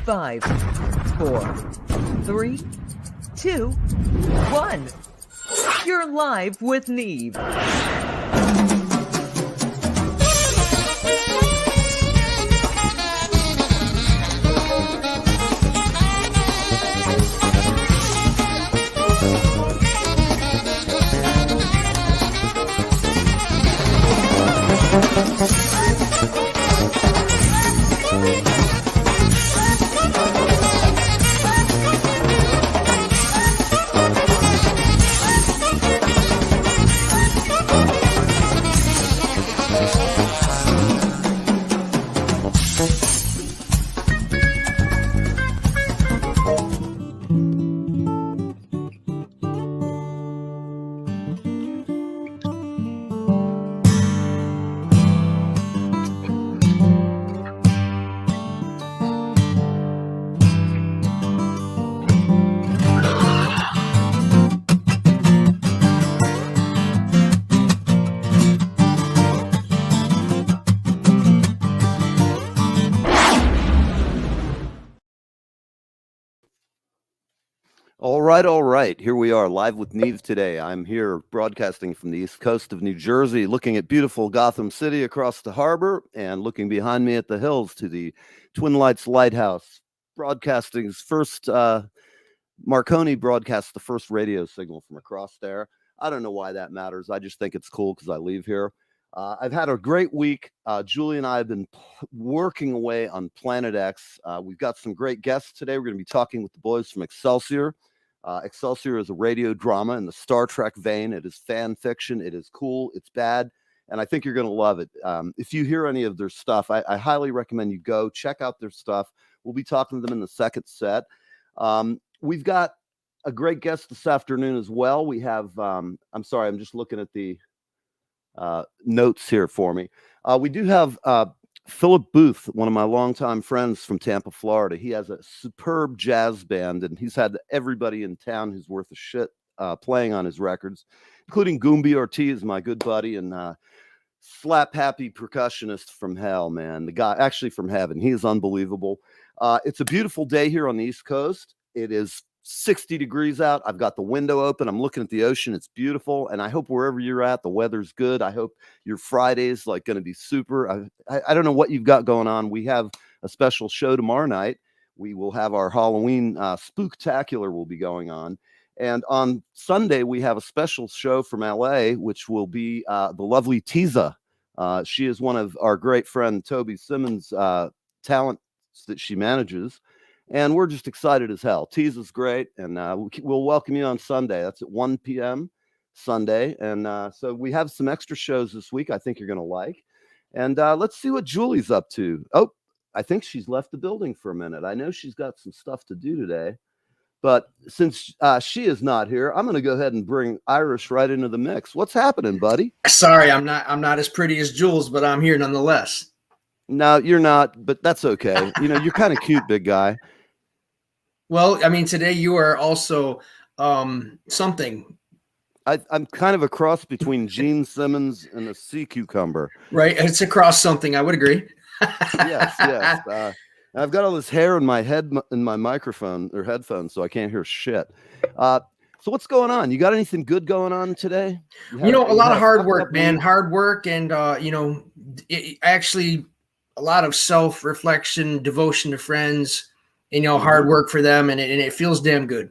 5, 4, 3, 2, 1. You're live with Neve. All right. Here we are, live with Neve today. I'm here broadcasting from the east coast of New Jersey, looking at beautiful Gotham City across the harbor and looking behind me at the hills to the Twin Lights Lighthouse, broadcasting's first, Marconi broadcasts the first radio signal from across there. I don't know why that matters. I just think it's cool because I live here. I've had a great week. Julie and I have been working away on Planet X. We've got some great guests today. We're going to be talking with the boys from Excelsior. Excelsior is a radio drama in the Star Trek vein. It is fan fiction. It is cool. It's bad. And I think you're going to love it. If you hear any of their stuff, I highly recommend you go check out their stuff. We'll be talking to them in the second set. We've got a great guest this afternoon as well. We have, I'm sorry, I'm just looking at the notes here for me. We do have Philip Booth, one of my longtime friends from Tampa, Florida. He has a superb jazz band, and he's had everybody in town who's worth a shit playing on his records, including Goombie Ortiz, my good buddy, and slap happy percussionist from hell, man. The guy actually from heaven. He is unbelievable. It's a beautiful day here on the East Coast. It is 60 degrees out. I've got the window open. I'm looking at the ocean. It's beautiful. And I hope wherever you're at, the weather's good. I hope your Friday's like going to be super. I don't know what you've got going on. We have a special show tomorrow night. We will have our Halloween spooktacular will be going on. And on Sunday, we have a special show from LA, which will be the lovely Tiza. She is one of our great friend Toby Simmons' talents that she manages. And we're just excited as hell. Tease is great, and we'll welcome you on Sunday. That's at 1 p.m. Sunday. And so we have some extra shows this week I think you're going to like. And let's see what Julie's up to. Oh, I think she's left the building for a minute. I know she's got some stuff to do today. But since she is not here, I'm going to go ahead and bring Irish right into the mix. What's happening, buddy? Sorry, I'm not as pretty as Jules, but I'm here nonetheless. No, you're not, but that's okay. You know, you're kind of cute, big guy. Well, I mean, today you are also something. I'm kind of a cross between Gene Simmons and a sea cucumber. Right. It's a cross something. I would agree. Yes. I've got all this hair in my head, in my microphone or headphones, so I can't hear shit. So what's going on? You got anything good going on today? A lot of hard work, man. Hard work and, actually a lot of self-reflection, devotion to friends. And, hard work for them, and it feels damn good.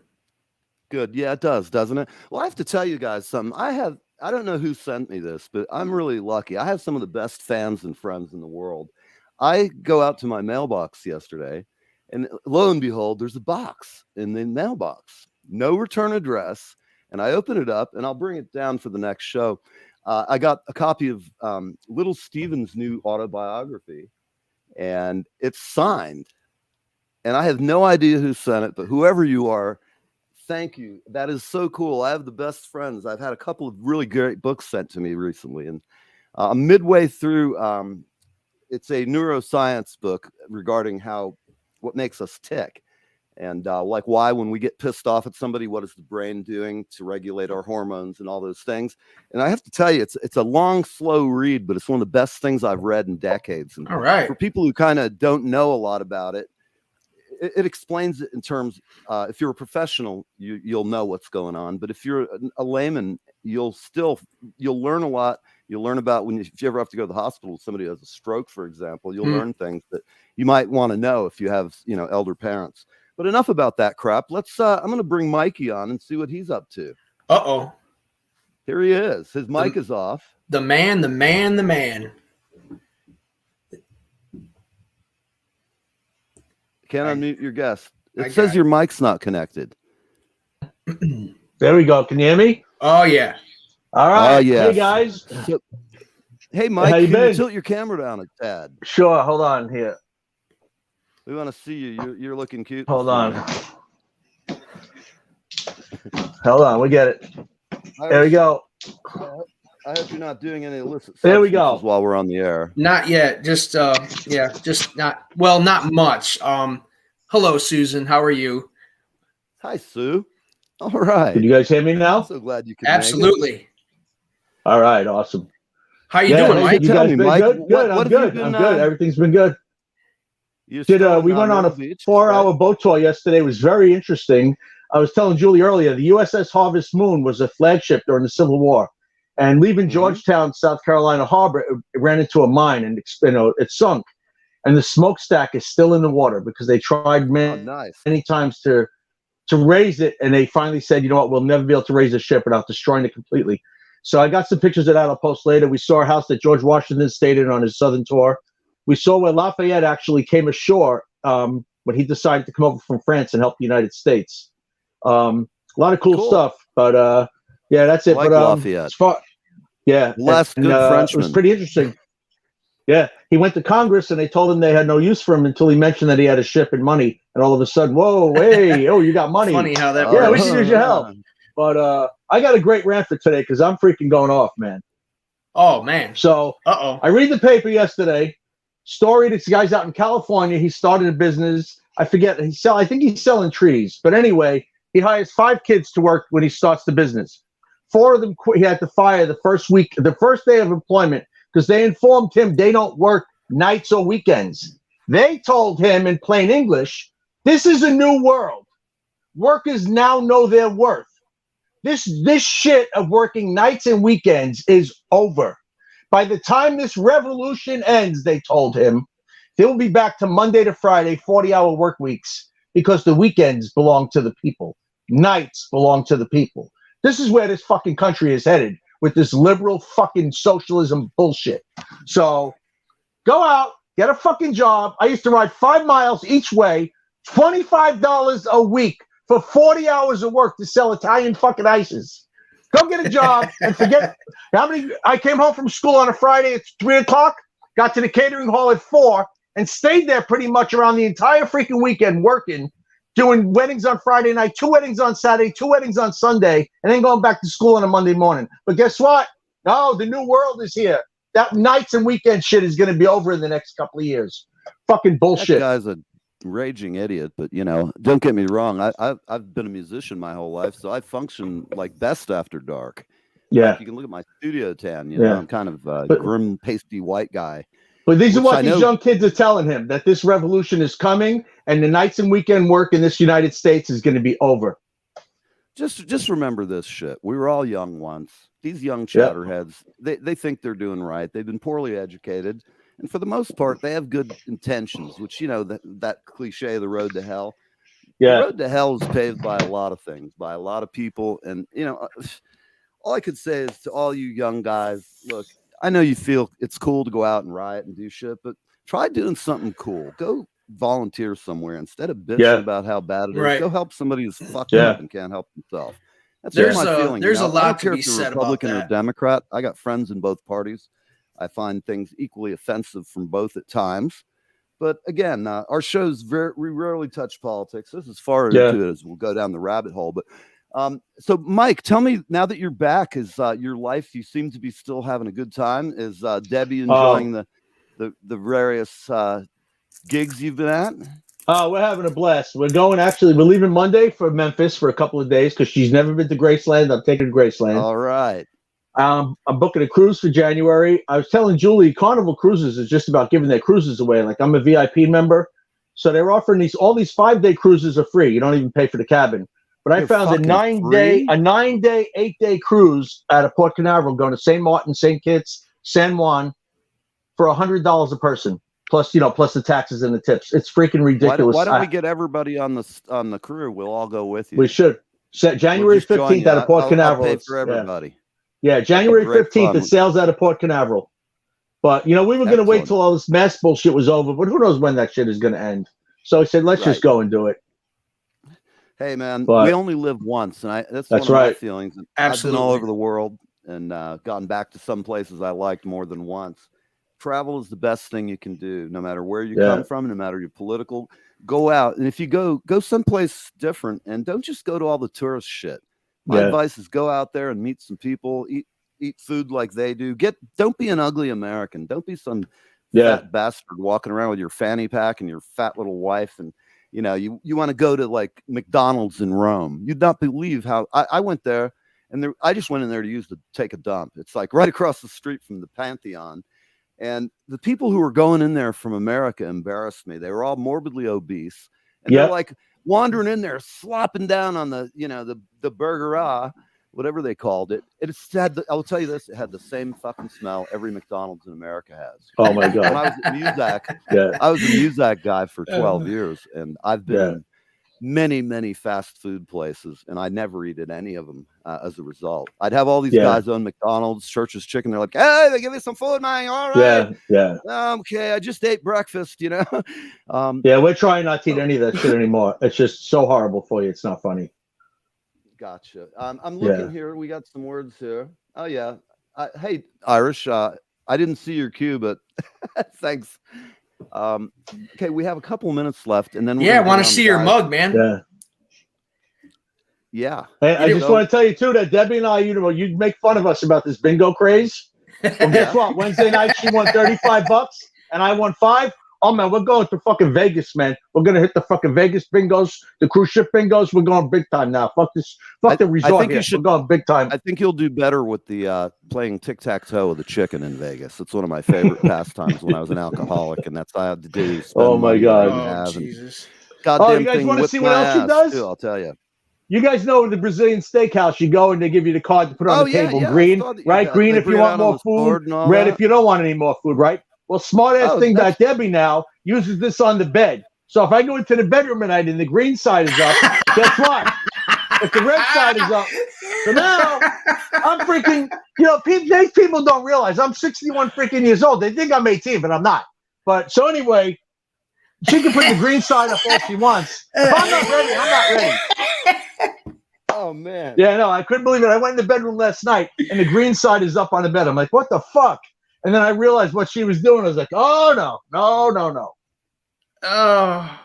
Good. Yeah, it does, doesn't it? Well, I have to tell you guys something. I don't know who sent me this, but I'm really lucky. I have some of the best fans and friends in the world. I go out to my mailbox yesterday, and lo and behold, there's a box in the mailbox. No return address. And I open it up, and I'll bring it down for the next show. I got a copy of Little Steven's new autobiography, and it's signed. And I have no idea who sent it, but whoever you are, thank you. That is so cool. I have the best friends. I've had a couple of really great books sent to me recently. And I'm midway through, it's a neuroscience book regarding what makes us tick. And like why when we get pissed off at somebody, what is the brain doing to regulate our hormones and all those things. And I have to tell you, it's a long, slow read, but it's one of the best things I've read in decades. And all right. For people who kind of don't know a lot about it, it explains it in terms. If you're a professional, you'll know what's going on. But if you're a layman, you'll learn a lot. You'll learn about if you ever have to go to the hospital, somebody has a stroke, for example, you'll learn things that you might want to know if you have, elder parents. But enough about that crap. I'm going to bring Mikey on and see what he's up to. Uh-oh. Here he is. His mic is off. The man. Can't unmute your guest. It says your mic's not connected. There we go. Can you hear me? Oh, yeah. All right. Yes. Hey, guys. Hey, Mike, How you can been? you tilt your camera down a tad? Sure. Hold on here. We want to see you. You're looking cute. Hold on. Hold on. We get it. There we go. I hope you're not doing any illicit There we go. while we're on the air. Not yet. Just not much. Hello, Susan. How are you? Hi, Sue. All right. Can you guys hear me now? I'm so glad you could. Absolutely. All right. Awesome. How you doing, Mike? You Tell guys me, been Mike, good? what I'm have good. you been, I'm good. Everything's been good. We went on a 4-hour boat tour yesterday. It was very interesting. I was telling Julie earlier, the USS Harvest Moon was a flagship during the Civil War. And leaving Georgetown, South Carolina harbor, it ran into a mine and it sunk. And the smokestack is still in the water because they tried many times to raise it. And they finally said, you know what, we'll never be able to raise a ship without destroying it completely. So I got some pictures of that I'll post later. We saw a house that George Washington stayed in on his southern tour. We saw where Lafayette actually came ashore when he decided to come over from France and help the United States. A lot of cool stuff. But yeah, that's it. Like but Lafayette. Last good Frenchman. It was pretty interesting. Yeah, he went to Congress and they told him they had no use for him until he mentioned that he had a ship and money. And all of a sudden, whoa, hey, oh, you got money. Funny how that Yeah, works. we can use your help. But I got a great rant for today because I'm freaking going off, man. Oh, man. So I read the paper yesterday. Story, this guy's out in California. He started a business. I forget. I think he's selling trees. But anyway, he hires 5 kids to work when he starts the business. 4 of them quit. He had to fire the first day of employment because they informed him they don't work nights or weekends. They told him in plain English, this is a new world. Workers now know their worth. This shit of working nights and weekends is over. By the time this revolution ends, they told him, they will be back to Monday to Friday, 40-hour work weeks because the weekends belong to the people. Nights belong to the people. This is where this fucking country is headed with this liberal fucking socialism bullshit. So go out, get a fucking job. I used to ride 5 miles each way, $25 a week for 40 hours of work to sell Italian fucking ices. Go get a job and forget how many. I came home from school on a Friday at 3 o'clock, got to the catering hall at 4, and stayed there pretty much around the entire freaking weekend working, doing weddings on Friday night, 2 weddings on Saturday, 2 weddings on Sunday, and then going back to school on a Monday morning. But guess what? No, the new world is here. That nights and weekend shit is going to be over in the next couple of years. Fucking bullshit. That guy's a raging idiot, but don't get me wrong. I've been a musician my whole life, so I function like best after dark. Yeah, like you can look at my studio tan. I'm kind of a grim, pasty white guy. But these are what these young kids are telling him, that this revolution is coming, and the nights and weekend work in this United States is going to be over. Just remember this shit. We were all young once. These young chatterheads, they think they're doing right. They've been poorly educated. And for the most part, they have good intentions, which, that cliche, the road to hell. Yeah. The road to hell is paved by a lot of things, by a lot of people. And, all I could say is to all you young guys, look, I know you feel it's cool to go out and riot and do shit, but try doing something cool. Go volunteer somewhere instead of bitching about how bad it is. Right. Go help somebody who's fucked up and can't help himself. That's my feeling. There's a lot to be said Republican about that. Or Democrat. I got friends in both parties. I find things equally offensive from both at times. But again, our shows we rarely touch politics. This is as far into it as we'll go down the rabbit hole. But so, Mike, tell me, now that you're back, is your life, you seem to be still having a good time? Is Debbie enjoying the various gigs you've been at? We're having a blast. We're leaving Monday for Memphis for a couple of days because she's never been to Graceland. I'm taking her to Graceland. All right. I'm booking a cruise for January. I was telling Julie, Carnival Cruises is just about giving their cruises away. Like, I'm a VIP member, So they were offering all these 5-day cruises are free. You don't even pay for the cabin. But I They're found a fucking 9-day, free? 8-day cruise out of Port Canaveral going to St. Martin, St. Kitts, San Juan for $100 a person, plus the taxes and the tips. It's freaking ridiculous. Why don't we get everybody on the crew? We'll all go with you. We should. Set January 15th out of Port Canaveral. I'll pay for everybody. Yeah, January Great 15th. fun. It sails out of Port Canaveral. But, we were going to wait till all this mass bullshit was over, but who knows when that shit is going to end. So I said, let's just go and do it. Hey, man, But we only live once, and that's one of right. my feelings. Absolutely. I've been all over the world and gotten back to some places I liked more than once. Travel is the best thing you can do, no matter where you come from, no matter your political. Go out, and if you go someplace different, and don't just go to all the tourist shit. My advice is go out there and meet some people, eat food like they do. Don't be an ugly American. Don't be some fat bastard walking around with your fanny pack and your fat little wife, and you want to go to like McDonald's in Rome. You'd not believe how I went there, and I just went in there to take a dump. It's like right across the street from the Pantheon. And the people who were going in there from America embarrassed me. They were all morbidly obese, and they're like wandering in there, slopping down on the burger, whatever they called it. I'll tell you this: it had the same fucking smell every McDonald's in America has. Oh my god! When I was at Muzak, I was a Muzak guy for 12 years, and I've been in many, many fast food places, and I never eat at any of them as a result. I'd have all these guys on McDonald's, Church's Chicken. They're like, hey, they give me some food, man. All right. Yeah. Okay, I just ate breakfast, We're trying not to eat any of that shit anymore. It's just so horrible for you. It's not funny. Gotcha. I'm looking here. We got some words here. Oh, yeah. Hey, Irish, I didn't see your cue, but thanks. Okay, we have a couple of minutes left, and then I want to see your mug, man. Yeah. Hey, I just want to tell you too that Debbie and I, you make fun of us about this bingo craze. Well, guess what? Wednesday night she won $35, and I won $5. Oh man, we're going to fucking Vegas, man. We're gonna hit the fucking Vegas bingos, the cruise ship bingos. We're going big time now. Fuck this. Fuck the resort. We're going big time. I think you'll do better with the playing tic-tac-toe with the chicken in Vegas. It's one of my favorite pastimes when I was an alcoholic, and that's what I had to do. Oh my god. Oh, Jesus. Goddamn you guys thing want to whipped see what my else she ass, does? too, I'll tell you. You guys know the Brazilian steakhouse, you go and they give you the card to put on the table. Green, right? Green if you want more food, red if you don't want any more food, right? Well, smart ass thing that Debbie now uses this on the bed. So if I go into the bedroom at night and the green side is up, guess what? If the red side is up, so now I'm freaking, these people don't realize I'm 61 freaking years old. They think I'm 18, but I'm not. But so anyway, she can put the green side up all she wants. If I'm not ready, I'm not ready. Oh, man. Yeah, no, I couldn't believe it. I went in the bedroom last night, and the green side is up on the bed. I'm like, what the fuck? And then I realized what she was doing. I was like, oh, no. Oh,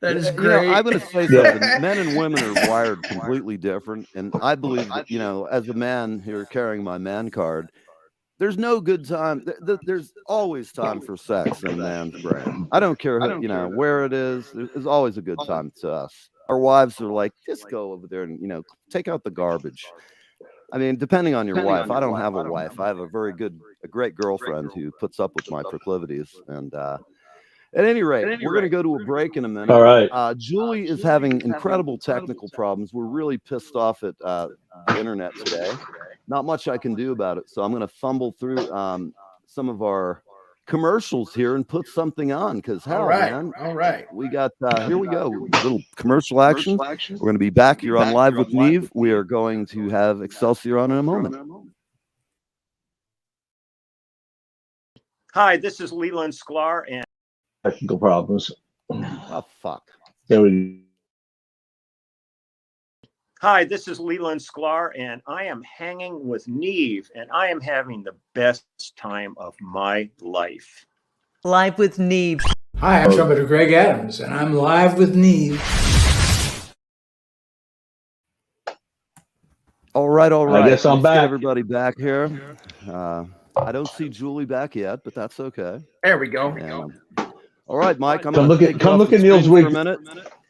that is great. I'm going to say something. Men and women are wired completely different. And I believe that, as a man here carrying my man card, there's no good time. There's always time for sex in a man's brain. I don't care, where it is. There's always a good time to us. Our wives are like, just go over there and, take out the garbage. I mean, depending on your wife. I don't have a wife. I have a great girlfriend who puts up with my proclivities. And at any rate, we're going to go to a break in a minute. All right. Julie is having incredible technical problems. We're really pissed off at the internet today. Not much I can do about it. So I'm going to fumble through some of our commercials here and put something on because man, all right, we got here we go, little commercial action. We're going to be back here on Live with Neve. We are going to have Excelsior on in a moment. Hi, this is Leland Sklar and Technical problems. Oh fuck. There we Hi, this is Leland Sklar, and I am hanging with Neve, and I am having the best time of my life. Live with Neve. Hi, I'm trumpeter Greg Adams, and I'm live with Neve. All right. I guess I'm Let's back. get everybody back here. I don't see Julie back yet, but that's okay. There we go. All right, Mike. Come look at Neil's wig for a minute.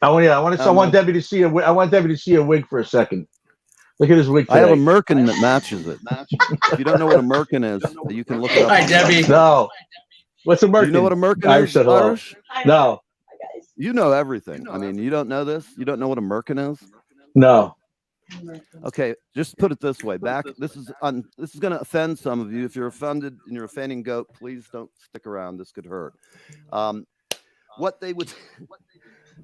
I want Debbie to see I want Debbie to see a wig for a second. Look at his wig today. I have a merkin that matches it. If you don't know what a merkin is, you can look it up. Hi, Debbie. No. What's a merkin? Do you know what a merkin Irish is? said hello. Irish? No. You know everything. I mean, you don't know this? You don't know what a merkin is? No. Okay, just put it this way. This is going to offend some of you. If you're offended and you're offending goat, please don't stick around. This could hurt. What they would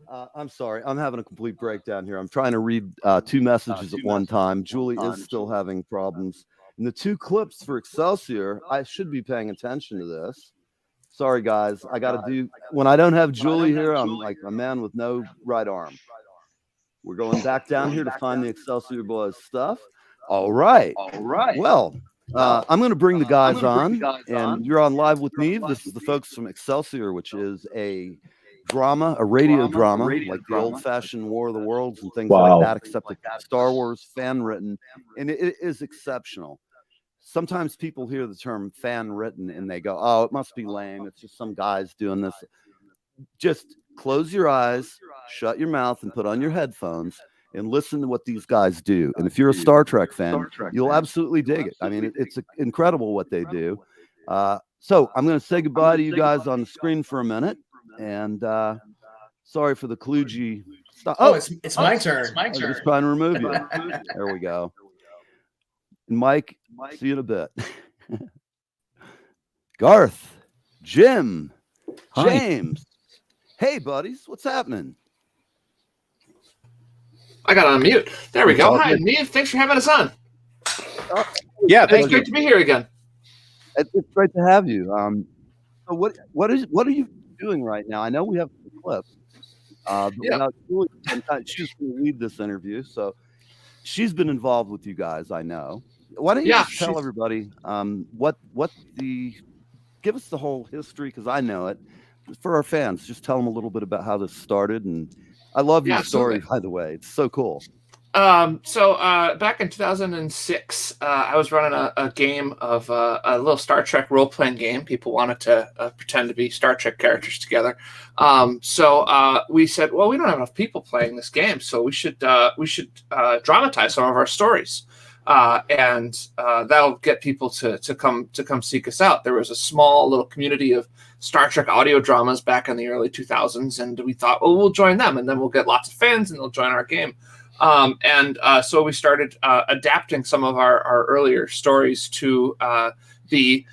I'm sorry, I'm having a complete breakdown here. I'm trying to read two messages at one time. Julie is still having problems. And the two clips for Excelsior, I should be paying attention to this. Sorry, guys. I got to do, when I don't have Julie here, I'm like a man with no right arm. We're going back down here to find the Excelsior boys stuff. All right. Well, I'm going to bring the guys on, and you're on Live with Neve. This is the folks from Excelsior, which is a drama, a radio drama, like the old-fashioned War of the Worlds and things like that, except it's Star Wars fan-written, and it is exceptional. Sometimes people hear the term fan-written, and they go, oh, it must be lame. It's just some guys doing this. Just close your eyes, shut your mouth, and put on your headphones and listen to what these guys do. And if you're a Star Trek fan, you'll absolutely dig it. I mean, it's incredible what they do. So I'm going to say goodbye to you guys on the screen for a minute. And sorry for the kludgy stuff. Oh, it's my turn. It's my I was turn. just trying to remove you. There we go. And Mike, see you in a bit. Garth, Jim, James. Hey, buddies, what's happening? I got on mute. There we go. Hi, Neve. Thanks for having us on. Yeah, It's thank great you. to be here again. It's great to have you. So what are you doing right now? I know we have the clips. But without Julie, she's going to lead this interview, so she's been involved with you guys. I know. Why don't you just tell everybody give us the whole history, because I know it. For our fans, just tell them a little bit about how this started. And I love your story, by the way. It's so cool. So back in 2006, I was running a game of a little Star Trek role-playing game. People wanted to pretend to be Star Trek characters together. So we said, well, we don't have enough people playing this game, so we should dramatize some of our stories. And that'll get people to come seek us out. There was a small little community of Star Trek audio dramas back in the early 2000s, and we thought, well, we'll join them, and then we'll get lots of fans, and they'll join our game. So we started adapting some of our earlier stories to be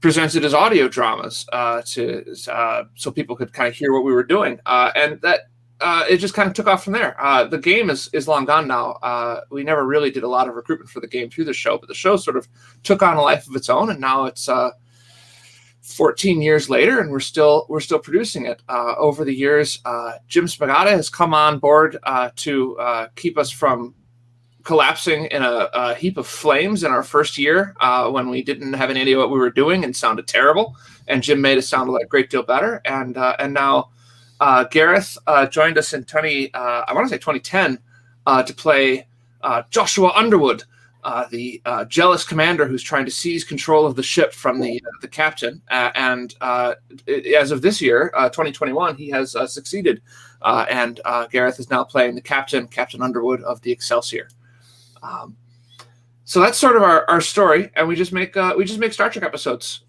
presented as audio dramas so people could kind of hear what we were doing. And that it just kind of took off from there. The game is long gone now. We never really did a lot of recruitment for the game through the show, but the show sort of took on a life of its own, and now it's 14 years later, and we're still producing it. Over the years, Jim Spagata has come on board to keep us from collapsing in a heap of flames in our first year when we didn't have any idea what we were doing and sounded terrible. And Jim made us sound a great deal better. And now Gareth joined us in 2010 to play Joshua Underwood, the jealous commander who's trying to seize control of the ship from the captain. And as of this year, 2021, he has succeeded. And Gareth is now playing the Captain Underwood of the Excelsior. So that's sort of our story, and we just make Star Trek episodes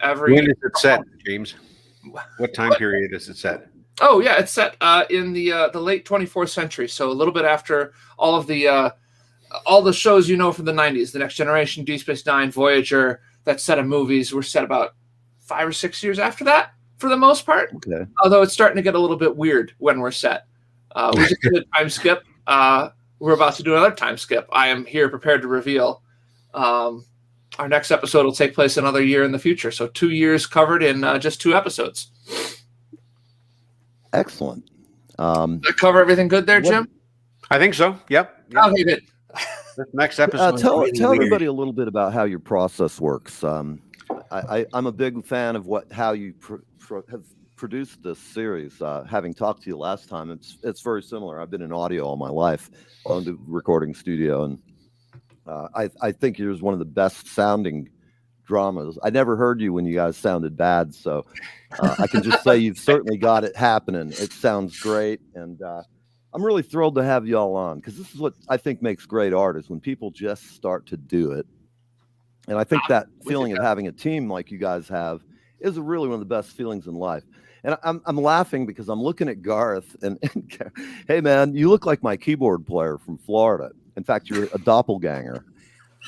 every. When is it set, James? What time period is it set? Oh yeah, it's set in the late 24th century, so a little bit after all the shows from the 90s, The Next Generation, Deep Space Nine, Voyager. That set of movies were set about 5 or 6 years after that, for the most part. Okay. Although it's starting to get a little bit weird when we're set. We just did a time skip. We're about to do another time skip. I am here prepared to reveal our next episode will take place another year in the future. So 2 years covered in just 2 episodes. Excellent. Did I cover everything good there, Jim? I think so. Yep. Okay, good. The next episode. Tell everybody a little bit about how your process works. I'm a big fan of how you have produced this series. Having talked to you last time, it's very similar. I've been in audio all my life, owned a recording studio, and I think yours one of the best sounding dramas. I never heard you when you guys sounded bad, so I can just say you've certainly got it happening. It sounds great, and I'm really thrilled to have you all on, because this is what I think makes great art, is when people just start to do it. And I think that feeling of having a team like you guys have, is really one of the best feelings in life. And I'm laughing because I'm looking at Garth and hey man, you look like my keyboard player from Florida. In fact, you're a doppelganger.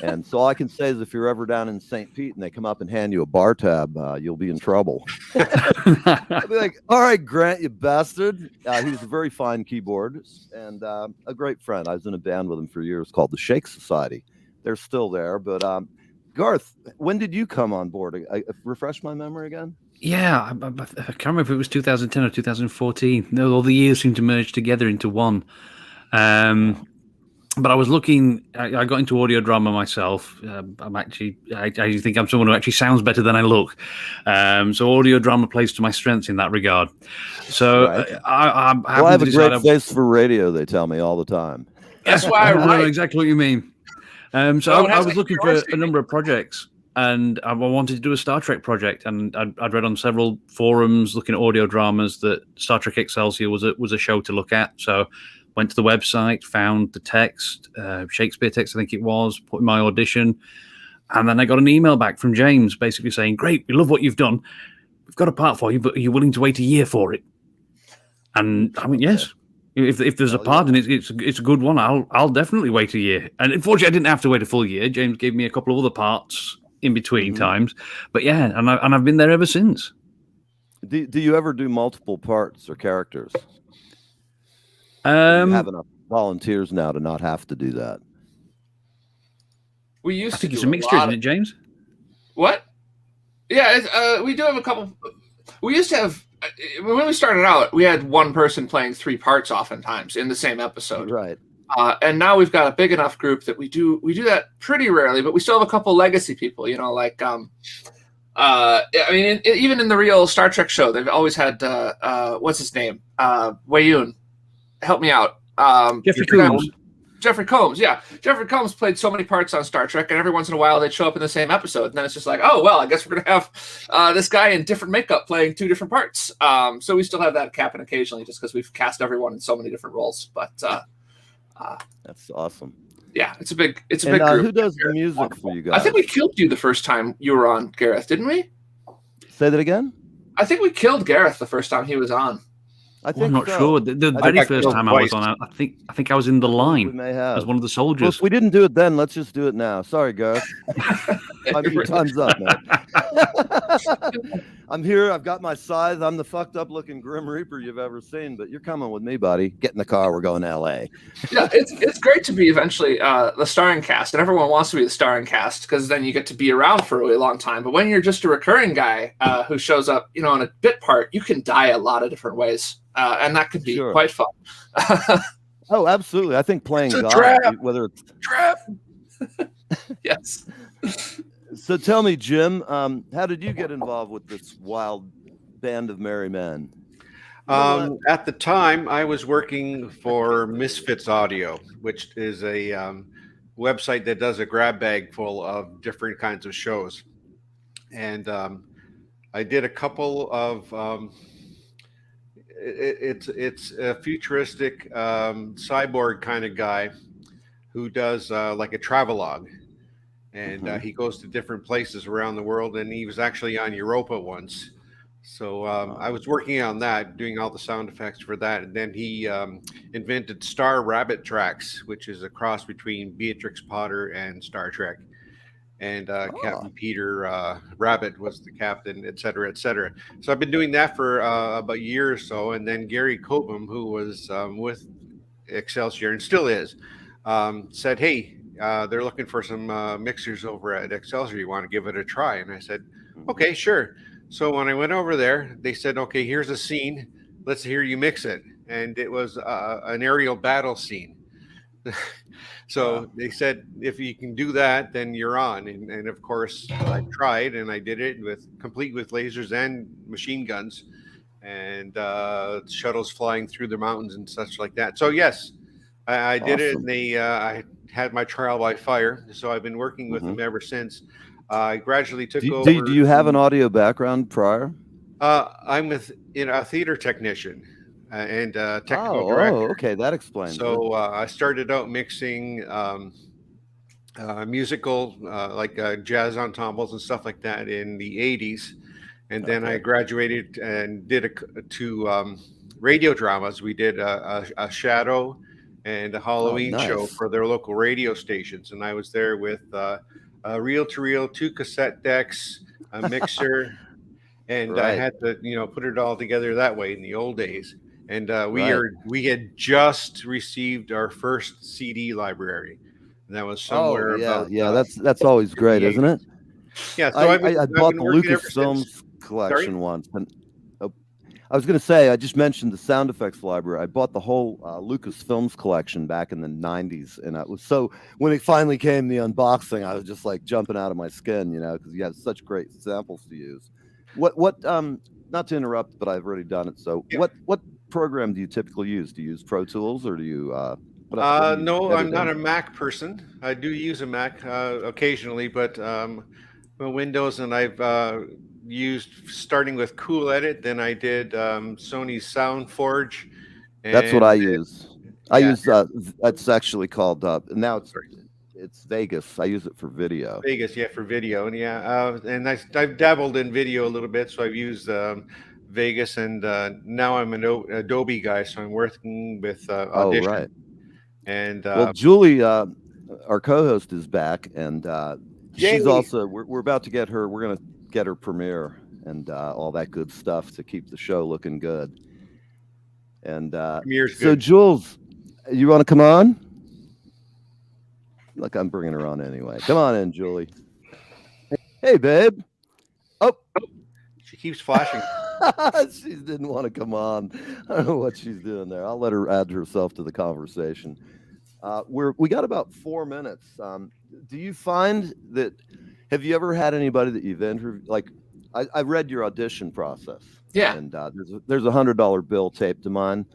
And so all I can say is if you're ever down in St. Pete and they come up and hand you a bar tab, you'll be in trouble. I'll be like, all right, Grant, you bastard. He was a very fine keyboardist and a great friend. I was in a band with him for years called the Shake Society. They're still there. But Garth, when did you come on board? Refresh my memory again. Yeah, I can't remember if it was 2010 or 2014. No, all the years seem to merge together into one. But I was looking. I got into audio drama myself. I think I'm someone who actually sounds better than I look. So audio drama plays to my strengths in that regard. So Right. I have a great face for radio. They tell me all the time. That's why I know write. exactly what you mean. So I was looking for a number of projects, and I wanted to do a Star Trek project. And I'd read on several forums looking at audio dramas that Star Trek Excelsior was a show to look at. So went to the website, found the text, Shakespeare text, I think it was, put in my audition. And then I got an email back from James basically saying, great, we love what you've done. We've got a part for you, but are you willing to wait a year for it? And I mean, yes. If there's a part and it's a good one, I'll definitely wait a year. And unfortunately, I didn't have to wait a full year. James gave me a couple of other parts in between times. But yeah, and I've been there ever since. Do you ever do multiple parts or characters? You have enough volunteers now to not have to do that. We used I think to it's do a mixture, isn't it, James? What? Yeah, we do have a couple. We used to have when we started out, we had one person playing three parts oftentimes in the same episode. Right. And now we've got a big enough group that we do that pretty rarely, but we still have a couple legacy people. You know, like I mean, even in the real Star Trek show, they've always had what's his name, Wayun. Help me out. Jeffrey Combs. Jeffrey Combs, yeah. Jeffrey Combs played so many parts on Star Trek, and every once in a while they'd show up in the same episode. And then it's just like, oh, well, I guess we're going to have this guy in different makeup playing two different parts. So we still have that happen occasionally just because we've cast everyone in so many different roles. But that's awesome. Yeah, it's a big group. Who does the music for you guys? I think we killed you the first time you were on, Gareth, didn't we? Say that again? I think we killed Gareth the first time he was on. I'm not sure. The very first time I was on, I think I was in the line as one of the soldiers. Well, if we didn't do it then, let's just do it now. Sorry, Gareth. Time's up, man. I'm here. I've got my scythe. I'm the fucked up looking Grim Reaper you've ever seen, but you're coming with me, buddy. Get in the car. We're going to L.A. Yeah, it's great to be eventually the starring cast, and everyone wants to be the starring cast because then you get to be around for a really long time. But when you're just a recurring guy who shows up, you know, in a bit part, you can die a lot of different ways. And that could be quite fun. Oh, absolutely. I think playing God, trap. whether it's trap. Yes. So tell me, Jim, how did you get involved with this wild band of merry men? At the time, I was working for Misfits Audio, which is a website that does a grab bag full of different kinds of shows. And I did a couple of it's a futuristic cyborg kind of guy who does like a travelogue, and he goes to different places around the world, and he was actually on Europa once. So I was working on that, doing all the sound effects for that, and then he invented Star Rabbit Tracks, which is a cross between Beatrix Potter and Star Trek. And Captain Peter Rabbit was the captain, et cetera, et cetera. So I've been doing that for about a year or so. And then Gary Cobham, who was with Excelsior and still is, said, hey, they're looking for some mixers over at Excelsior. You want to give it a try? And I said, okay, sure. So when I went over there, they said, okay, here's a scene. Let's hear you mix it. And it was an aerial battle scene. So they said, if you can do that, then you're on. And of course, I tried and I did it complete with lasers and machine guns and shuttles flying through the mountains and such like that. So yes, I did it. And I had my trial by fire. So I've been working with them ever since. I gradually took over. Do you have an audio background prior? I'm a theater technician. And technical director. Oh, okay, that explains. So I started out mixing musical, like jazz ensembles and stuff like that in the 80s. And then I graduated and did two radio dramas. We did a Shadow and a Halloween show nice. for their local radio stations. And I was there with a reel-to-reel, 2 cassette decks, a mixer, and I had to, put it all together that way in the old days. And we had just received our first CD library. And that was somewhere about that's always great, isn't it? Yeah, so I bought the Lucasfilms collection once, and I was going to say, I just mentioned the sound effects library. I bought the whole Lucasfilms collection back in the 90s, and I was so when it finally came the unboxing, I was just like jumping out of my skin, because you have such great samples to use. What not to interrupt, but I've already done it. So what program do you typically use? Do you use Pro Tools, or do you no, I'm not a Mac person. I do use a Mac occasionally, but Windows, and I've used starting with Cool Edit. Then I did Sony's SoundForge. That's what I use. I use it's actually called now it's Vegas. I use it for video. Vegas, for video, and and I've dabbled in video a little bit, so I've used Vegas, and now I'm an Adobe guy, so I'm working with Audition. Oh, right. And well, Julie, our co-host, is back, and she's also. We're about to get her. We're going to get her premiere and all that good stuff to keep the show looking good. And Premiere's so, good. Jules, you want to come on? Look, I'm bringing her on anyway. Come on in, Julie. Hey, babe. Oh, she keeps flashing. She didn't want to come on. I don't know what she's doing there. I'll let her add herself to the conversation. We got about 4 minutes. Do you find that? Have you ever had anybody that you've interviewed? Like, I read your audition process. Yeah. And there's $100 bill taped to mine.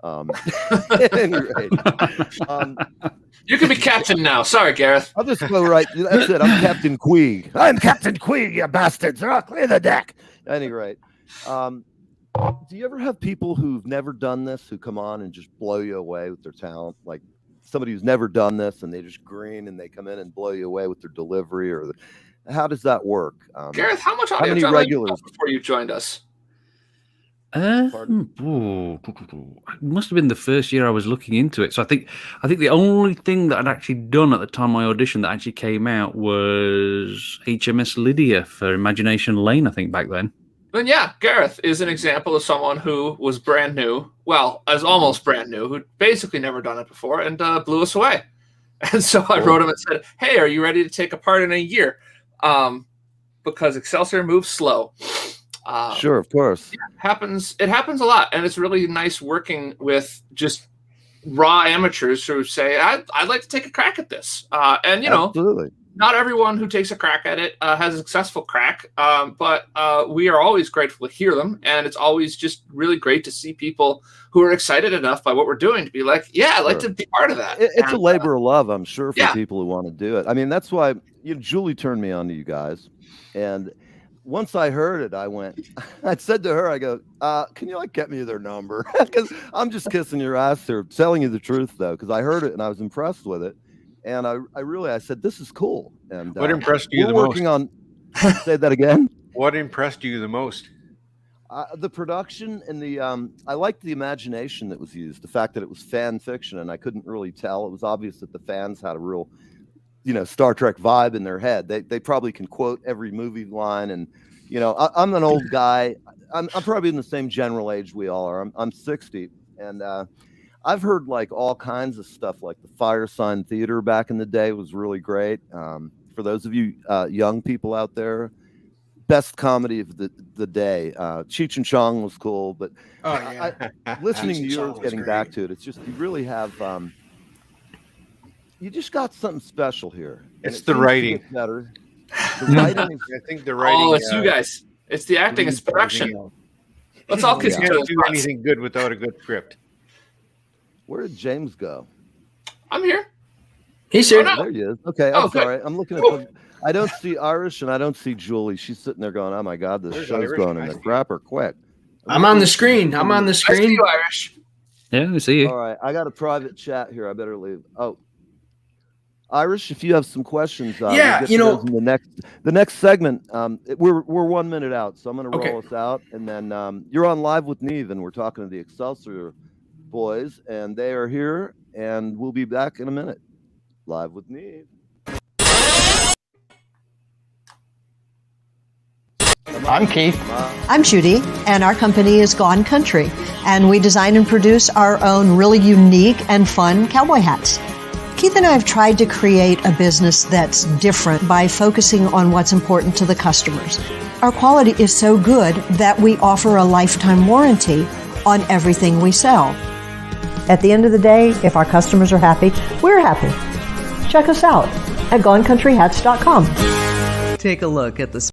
At any rate, you can be captain now. Sorry, Gareth. I'll just go right. That's it. I'm Captain Queeg. I'm Captain Queeg, you bastards. Clear the deck. At any rate, do you ever have people who've never done this who come on and just blow you away with their talent? Like somebody who's never done this and they just green and they come in and blow you away with their delivery, or how does that work? Gareth, how much audio many did regulars before you joined us? It must have been the first year I was looking into it. So I think the only thing that I'd actually done at the time my audition that actually came out was HMS Lydia for Imagination Lane, I think, back then. Then yeah, Gareth is an example of someone who was brand new, well, as almost brand new, who'd basically never done it before, and blew us away. And so I wrote him and said, "Hey, are you ready to take a part in a year?" Because Excelsior moves slow. Sure, of course. It happens a lot, and it's really nice working with just raw amateurs who say, I'd like to take a crack at this. And, Absolutely. Not everyone who takes a crack at it has a successful crack, but we are always grateful to hear them, and it's always just really great to see people who are excited enough by what we're doing to be like, yeah, I'd like to be part of that. It's a labor of love, I'm sure, for people who want to do it. I mean, that's why Julie turned me on to you guys, and once I heard it, I said to her, I go, can you get me their number? Because I'm just kissing your ass here, telling you the truth, though, because I heard it and I was impressed with it. And I said, this is cool. And what impressed you the most? Say that again. What impressed you the most? The production and I liked the imagination that was used, the fact that it was fan fiction, and I couldn't really tell. It was obvious that the fans had a real Star Trek vibe in their head. They probably can quote every movie line, and I'm an old guy. I'm probably in the same general age we all are. I'm 60, and I've heard all kinds of stuff, like the Firesign Theater back in the day was really great. For those of you young people out there, best comedy of the day. Cheech and Chong was cool, but listening to yours, getting back to it, it's just you really have. You just got something special here. It's the writing. Better. The writing is, I think the writing. Oh, it's you guys. It's the acting. It's production. Let's all kiss each You other. can't do anything good without a good script. Where did James go? I'm here. He's here. There he is. Okay, I'm sorry. I'm looking at. I don't see Irish and I don't see Julie. She's sitting there going, "Oh my God, this show's going in the crapper quick." I'm on the screen. I see you, Irish. Yeah, we see you. All right, I got a private chat here. I better leave. Oh. Irish, if you have some questions, Yeah, we'll get you to know- those in the next segment. We're 1 minute out, so I'm going to Okay. roll us out, and then you're on Live with Neve, and we're talking to the Excelsior boys, and they are here, and we'll be back in a minute. Live with Neve. I'm Keith. I'm Judy, and our company is Gone Country, and we design and produce our own really unique and fun cowboy hats. Keith and I have tried to create a business that's different by focusing on what's important to the customers. Our quality is so good that we offer a lifetime warranty on everything we sell. At the end of the day, if our customers are happy, we're happy. Check us out at GoneCountryHats.com. Take a look at the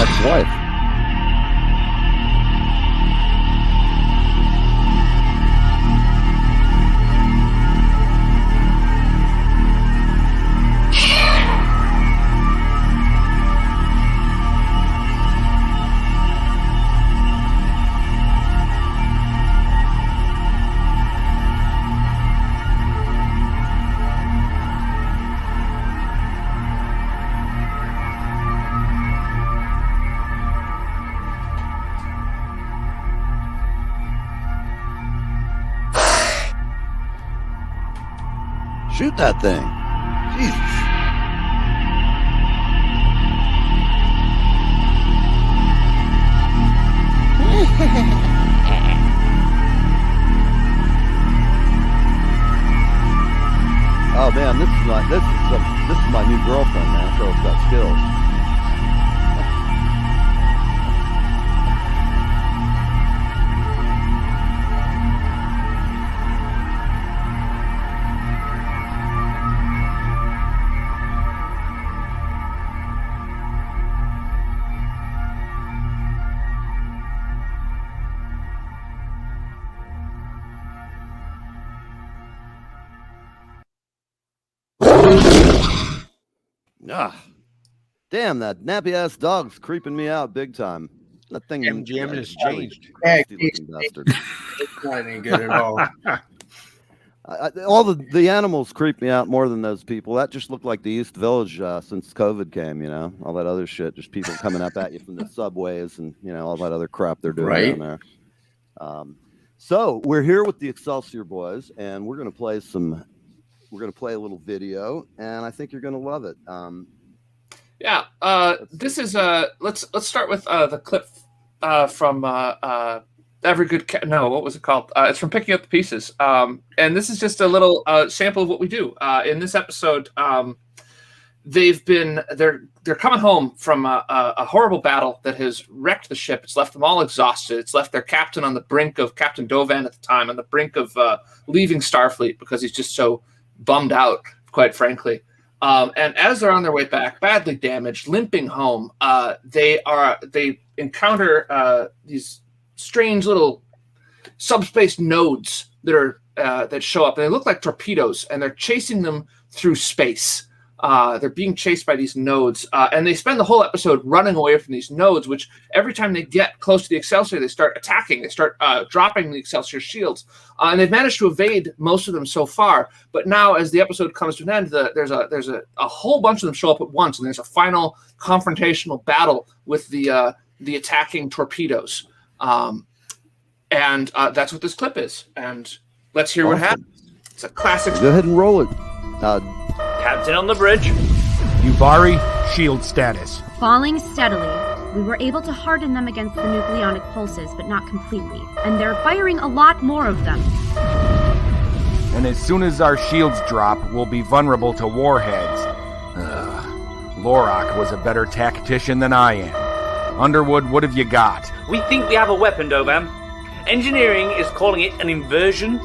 ex-wife. Shoot that thing. Jesus. Oh man, this is my new girlfriend, man. Girl's got skills. Ah, damn, that nappy ass dog's creeping me out big time. That thing MGM has changed. Nasty looking bastard. It's not any good at all. All the animals creep me out more than those people. That just looked like the East Village since COVID came, you know, all that other shit, just people coming up at you from the subways and, you know, all that other crap they're doing down there. So we're here with the Excelsior boys, and we're going to play a little video, and I think you're going to love it. Yeah. This is let's start with the clip from Every Good Cat. No, what was it called? It's from Picking Up the Pieces. And this is just a little sample of what we do. In this episode, they're coming home from a horrible battle that has wrecked the ship. It's left them all exhausted. It's left their captain on the brink of Captain Dovan at the time, on the brink of leaving Starfleet because he's just so bummed out, quite frankly. And as they're on their way back, badly damaged, limping home, they encounter these strange little subspace nodes that show up, and they look like torpedoes, and they're chasing them through space. They're being chased by these nodes, and they spend the whole episode running away from these nodes, which every time they get close to the Excelsior, they start attacking. They start dropping the Excelsior shields, and they've managed to evade most of them so far. But now, as the episode comes to an end, there's a whole bunch of them show up at once, and there's a final confrontational battle with the attacking torpedoes. And that's what this clip is. And let's hear what happens. It's a classic. Go ahead and roll it. Captain on the bridge. Yubari, shield status. Falling steadily. We were able to harden them against the nucleonic pulses, but not completely. And they're firing a lot more of them. And as soon as our shields drop, we'll be vulnerable to warheads. Lorak was a better tactician than I am. Underwood, what have you got? We think we have a weapon, Dovan. Engineering is calling it an inversion.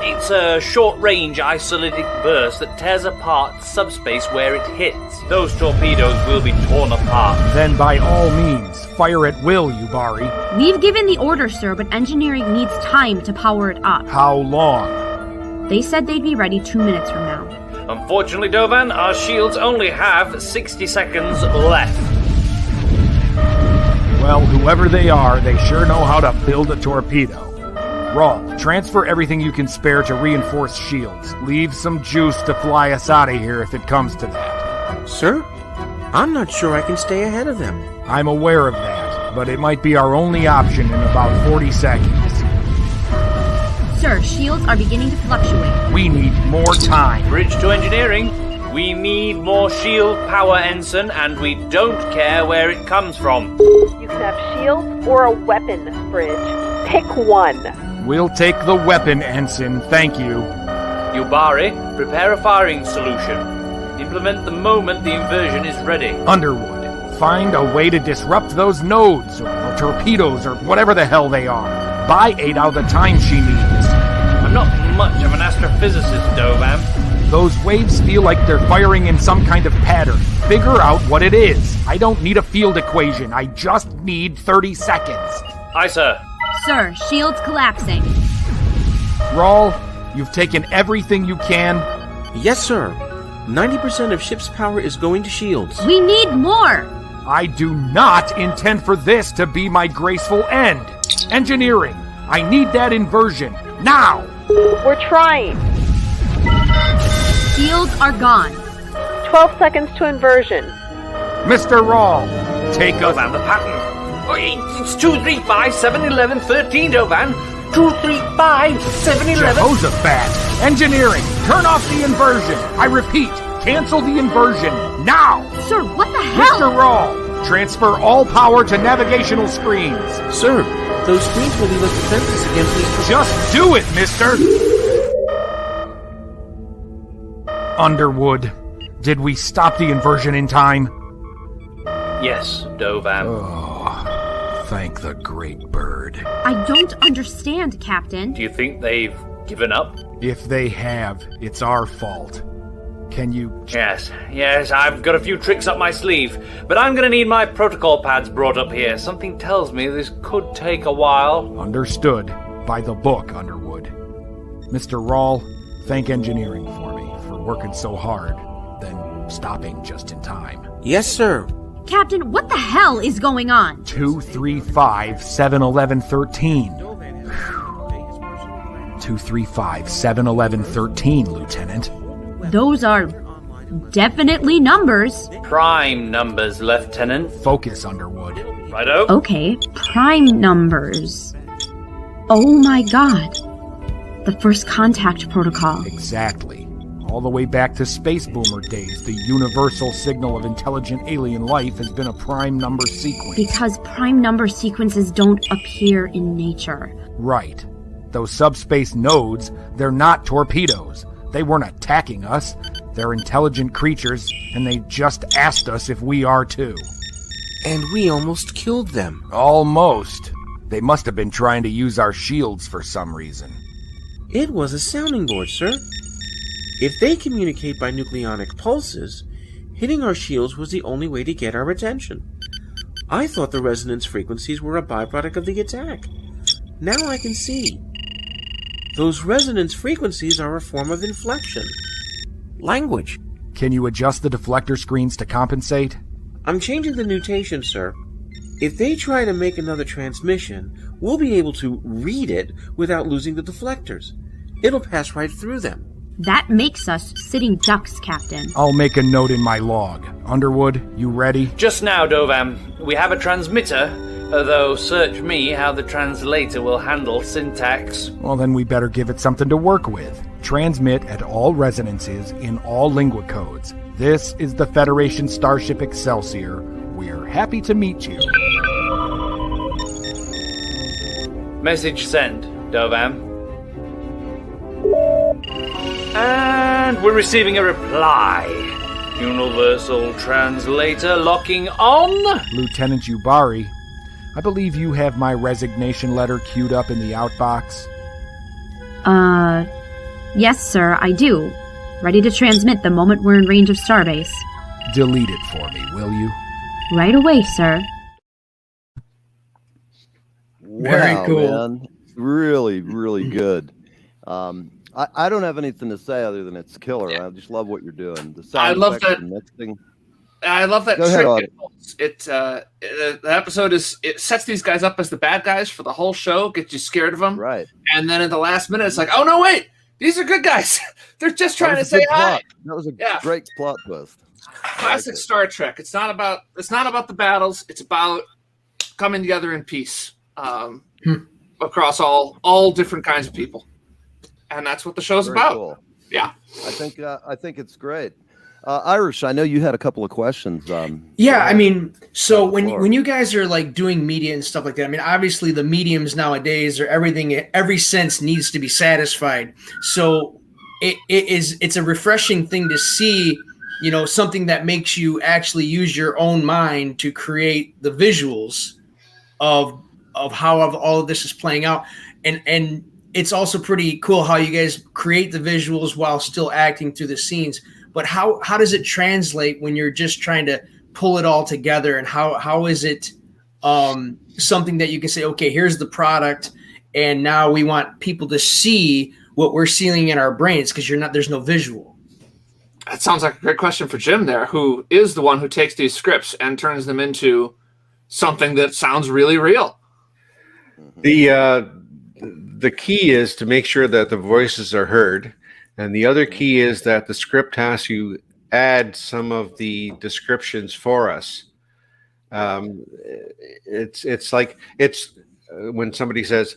It's a short-range isolytic burst that tears apart subspace where it hits. Those torpedoes will be torn apart. Then by all means, fire at will, Yubari. We've given the order, sir, but engineering needs time to power it up. How long? They said they'd be ready 2 minutes from now. Unfortunately, Dovan, our shields only have 60 seconds left. Well, whoever they are, they sure know how to build a torpedo. Rawl, transfer everything you can spare to reinforce shields. Leave some juice to fly us out of here if it comes to that. Sir, I'm not sure I can stay ahead of them. I'm aware of that, but it might be our only option in about 40 seconds. Sir, shields are beginning to fluctuate. We need more time. Bridge to engineering. We need more shield power, Ensign, and we don't care where it comes from. You can have shields or a weapon, Bridge. Pick one. We'll take the weapon, Ensign. Thank you. Yubari, prepare a firing solution. Implement the moment the inversion is ready. Underwood, find a way to disrupt those nodes, or torpedoes, or whatever the hell they are. Buy Ada the time she needs. I'm not much of an astrophysicist, Dovan. Those waves feel like they're firing in some kind of pattern. Figure out what it is. I don't need a field equation. I just need 30 seconds. Aye, sir. Sir, shields collapsing. Rawl, you've taken everything you can? Yes, sir. 90% of ship's power is going to shields. We need more! I do not intend for this to be my graceful end. Engineering, I need that inversion. Now! We're trying. Shields are gone. 12 seconds to inversion. Mr. Rawl, take us... Dovan, the pattern. It's 2, 3, 5, 7, 11, 13, Dovan. 2, 3, 5, 7, 11... Jehoshaphat! Engineering, turn off the inversion. I repeat, cancel the inversion, now! Sir, what the hell? Mr. Rawl, transfer all power to navigational screens. Sir, those screens will leave us defenseless against these... Just do it, mister! Underwood, did we stop the inversion in time? Yes, Dovan. Oh, thank the great bird. I don't understand, Captain. Do you think they've given up? If they have, it's our fault. Can you... Yes, I've got a few tricks up my sleeve, but I'm going to need my protocol pads brought up here. Something tells me this could take a while. Understood. By the book, Underwood. Mr. Rawl, thank engineering for me, for working so hard, then stopping just in time. Yes, sir. Captain, what the hell is going on? 2, 3, 5, 7, 11, 13. 2, 3, 5, 7, 11, 13, Lieutenant. Those are definitely numbers. Prime numbers, Lieutenant. Focus, Underwood. Righto. Okay, prime numbers. Oh my god. The first contact protocol. Exactly. All the way back to space boomer days, the universal signal of intelligent alien life has been a prime number sequence. Because prime number sequences don't appear in nature. Right. Those subspace nodes, they're not torpedoes. They weren't attacking us. They're intelligent creatures, and they just asked us if we are too. And we almost killed them. Almost. They must have been trying to use our shields for some reason. It was a sounding board, sir. If they communicate by nucleonic pulses, hitting our shields was the only way to get our attention. I thought the resonance frequencies were a byproduct of the attack. Now I can see. Those resonance frequencies are a form of inflection. Language. Can you adjust the deflector screens to compensate? I'm changing the notation, sir. If they try to make another transmission, we'll be able to read it without losing the deflectors. It'll pass right through them. That makes us sitting ducks, Captain. I'll make a note in my log. Underwood, you ready? Just now, Dovam. We have a transmitter, though search me how the translator will handle syntax. Well, then we better give it something to work with. Transmit at all resonances in all lingua codes. This is the Federation Starship Excelsior. We're happy to meet you. Message sent, Dovam. And we're receiving a reply. Universal Translator locking on. Lieutenant Yubari, I believe you have my resignation letter queued up in the outbox. Yes, sir, I do. Ready to transmit the moment we're in range of Starbase. Delete it for me, will you? Right away, sir. Very Wow, cool. Man. Really, really good. I don't have anything to say other than it's killer. I just love what you're doing. The sound I love effects, that. the mixing. I love that Go ahead, trick. Audie. The episode it sets these guys up as the bad guys for the whole show, gets you scared of them, right? And then at the last minute, it's like, oh no, wait, these are good guys. They're just trying to say hi. That was a great plot twist. Classic Star Trek. It's not about the battles. It's about coming together in peace across all different kinds of people, and that's what the show's Very about. cool. Yeah, I think it's great. Irish, I know you had a couple of questions. Yeah, I mean, so when you guys are like doing media and stuff like that, I mean, obviously the mediums nowadays are every sense needs to be satisfied. So it's a refreshing thing to see, you know, something that makes you actually use your own mind to create the visuals of how all of this is playing out, and it's also pretty cool how you guys create the visuals while still acting through the scenes. But how does it translate when you're just trying to pull it all together? And how is it something that you can say, okay, here's the product, and now we want people to see what we're seeing in our brains because there's no visual. that sounds like a great question for Jim there, who is the one who takes these scripts and turns them into something that sounds really real. The key is to make sure that the voices are heard. And the other key is that the script has to add some of the descriptions for us. It's like when somebody says,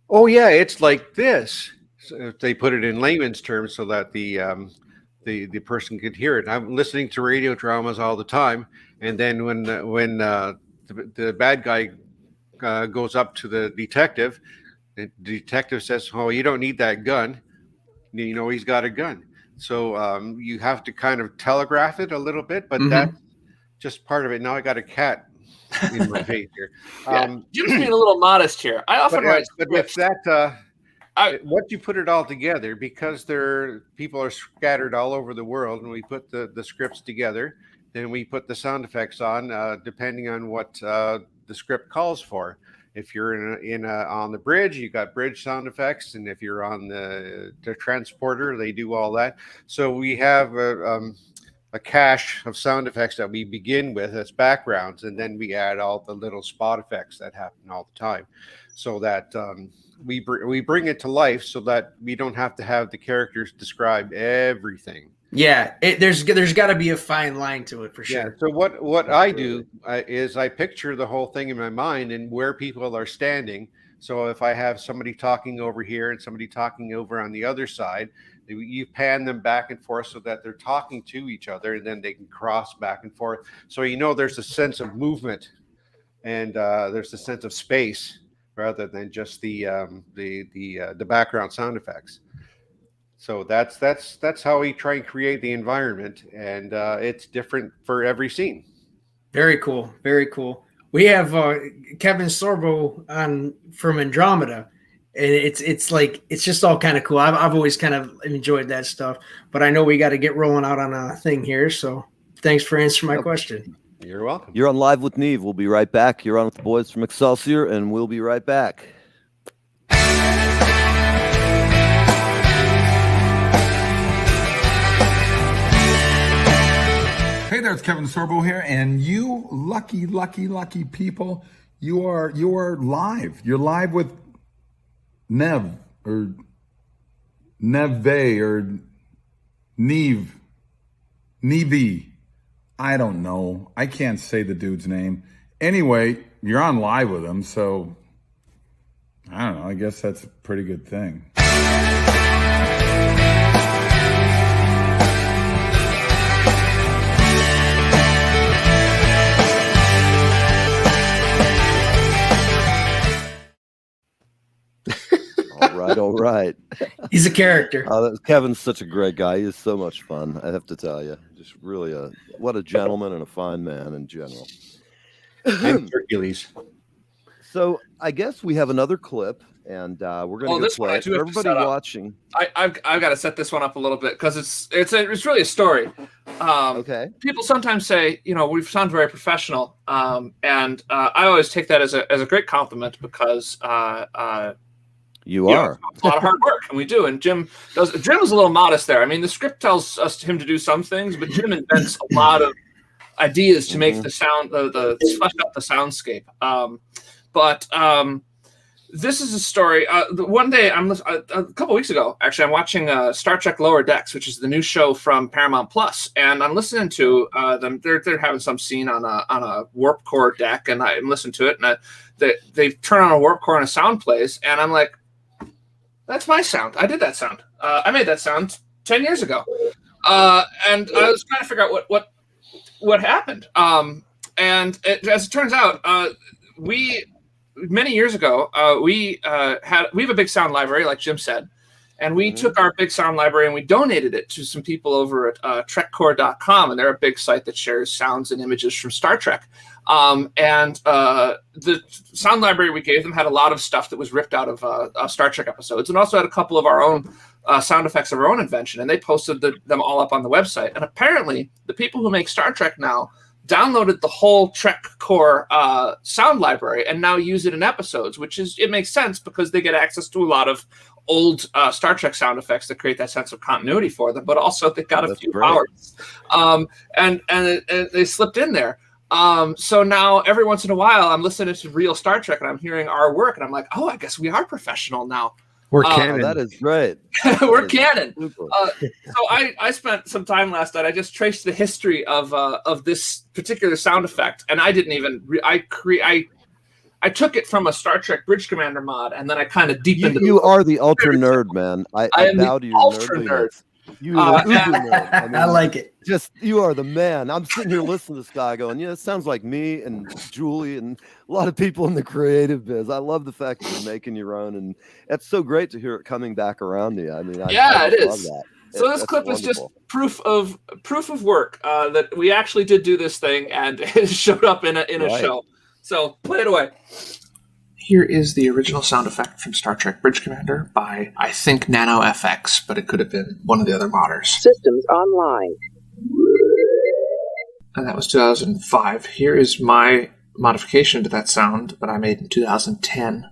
"Oh yeah, it's like this." So they put it in layman's terms so that the person could hear it. I'm listening to radio dramas all the time, and then when the bad guy goes up to the detective says, "Oh, you don't need that gun." You know, he's got a gun. So you have to kind of telegraph it a little bit, but that's just part of it. Now I got a cat in my face here. Jim's being a little modest here. I often write but if that once you put it all together, because people are scattered all over the world, and we put the scripts together, then we put the sound effects on depending on what the script calls for. If you're on the bridge, you got bridge sound effects, and if you're on the transporter, they do all that. So we have a cache of sound effects that we begin with as backgrounds, and then we add all the little spot effects that happen all the time, so that we bring it to life, so that we don't have to have the characters describe everything. Yeah, there's got to be a fine line to it for sure. Yeah. So what I do is I picture the whole thing in my mind and where people are standing. So if I have somebody talking over here and somebody talking over on the other side, You pan them back and forth so that they're talking to each other, and then they can cross back and forth. So there's a sense of movement, and there's a sense of space rather than just the background sound effects. So that's how we try and create the environment, and it's different for every scene. Very cool, very cool. We have Kevin Sorbo on from Andromeda. And it's like it's just all kind of cool. I've always kind of enjoyed that stuff, but I know we got to get rolling out on a thing here. So thanks for answering my question. You're welcome. You're on Live with Neve. We'll be right back. You're on with the boys from Excelsior, and we'll be right back. Hey there, it's Kevin Sorbo here, and you lucky people, you are live. You're live with Neve or Neve or Neve. I don't know. I can't say the dude's name. Anyway, you're on live with him, so I don't know. I guess that's a pretty good thing. All right. He's a character. Kevin's such a great guy. He is so much fun, I have to tell you. Just really what a gentleman and a fine man in general. And Hercules. So I guess we have another clip, and we're going to play it for everybody watching. I've got to set this one up a little bit because it's really a story. Okay. People sometimes say, we sound very professional, and I always take that as a great compliment because you are a lot of hard work, and we do. And Jim is a little modest there. I mean, the script tells us him to do some things, but Jim invents a lot of ideas to make the sound, the flesh out the soundscape. But this is a story. One day, a couple weeks ago, actually, I'm watching Star Trek Lower Decks, which is the new show from Paramount Plus, and I'm listening to them. They're having some scene on a warp core deck, and I'm listening to it, and they turn on a warp core and a sound plays, and I'm like, that's my sound. I did that sound. I made that sound 10 years ago. And I was trying to figure out what happened. And as it turns out, many years ago, we have a big sound library, like Jim said, and we took our big sound library and we donated it to some people over at trekcore.com, and they're a big site that shares sounds and images from Star Trek. And the sound library we gave them had a lot of stuff that was ripped out of Star Trek episodes, and also had a couple of our own sound effects of our own invention, and they posted them all up on the website. And apparently the people who make Star Trek now downloaded the whole TrekCore sound library and now use it in episodes, it makes sense because they get access to a lot of old Star Trek sound effects that create that sense of continuity for them, but also they got a few hours. And they slipped in there. So now every once in a while I'm listening to real Star Trek and I'm hearing our work and I'm like, oh, I guess we are professional now. We're canon. That is great. We're canon. So I spent some time last night. I just traced the history of this particular sound effect, and I didn't even I took it from a Star Trek Bridge Commander mod, and then I kind of deepened. You are the ultra nerd, man. I am bow the to your ultra nerdliness. nerd. You are the uber nerd. I mean, I like it. You are the man. I'm sitting here listening to this guy going, it sounds like me and Julie and a lot of people in the creative biz. I love the fact that you're making your own, and it's so great to hear it coming back around to you. I mean, I it love is. that. So this clip is just proof of work that we actually did do this thing, and it showed up in a show. So play it away. Here is the original sound effect from Star Trek Bridge Commander by, I think, Nano FX, but it could have been one of the other modders. Systems online. And that was 2005. Here is my modification to that sound that I made in 2010.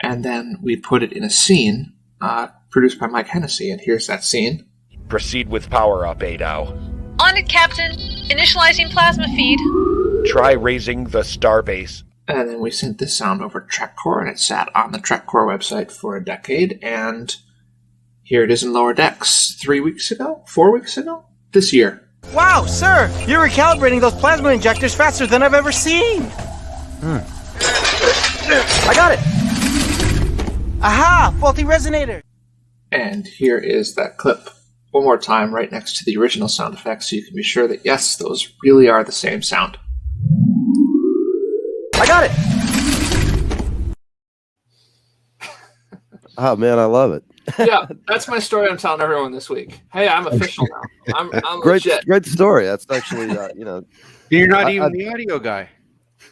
And then we put it in a scene produced by Mike Hennessy, and here's that scene. Proceed with power-up, Adao. On it, Captain. Initializing plasma feed. Try raising the starbase. And then we sent this sound over to TrekCore, and it sat on the TrekCore website for a decade, and here it is in Lower Decks 4 weeks ago, this year. Wow, sir! You're recalibrating those plasma injectors faster than I've ever seen! I got it! Aha! Faulty resonator! And here is that clip one more time right next to the original sound effects so you can be sure that, yes, those really are the same sound. I got it! Oh, man, I love it. Yeah, that's my story I'm telling everyone this week. Hey, I'm official now. I'm Great, legit. great story. That's actually, you know. You're not even the audio guy.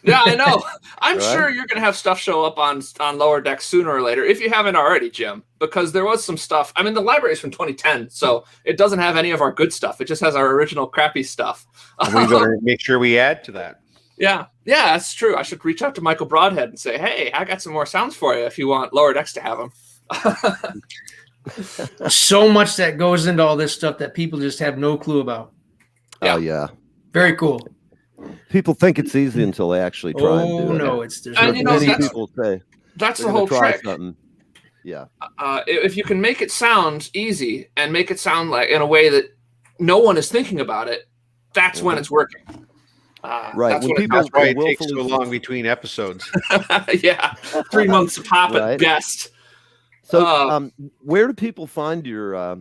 Yeah, I know. I'm Right? sure you're going to have stuff show up on Lower Decks sooner or later, if you haven't already, Jim, because there was some stuff. I mean, the library is from 2010, so it doesn't have any of our good stuff. It just has our original crappy stuff. We better make sure we add to that. Yeah, that's true. I should reach out to Michael Broadhead and say, hey, I got some more sounds for you if you want Lower Decks to have them. So much that goes into all this stuff that people just have no clue about. Oh, yeah. Very cool. People think it's easy until they actually try and do it. No, it's there's And, no Many people say that's they're the gonna whole try trick. something. Yeah. If you can make it sound easy and make it sound like in a way that no one is thinking about it, that's when it's working. Right. That's When when people That's why it willfully- takes so long between episodes. yeah, 3 months of pop Right. at best. So, where do people find your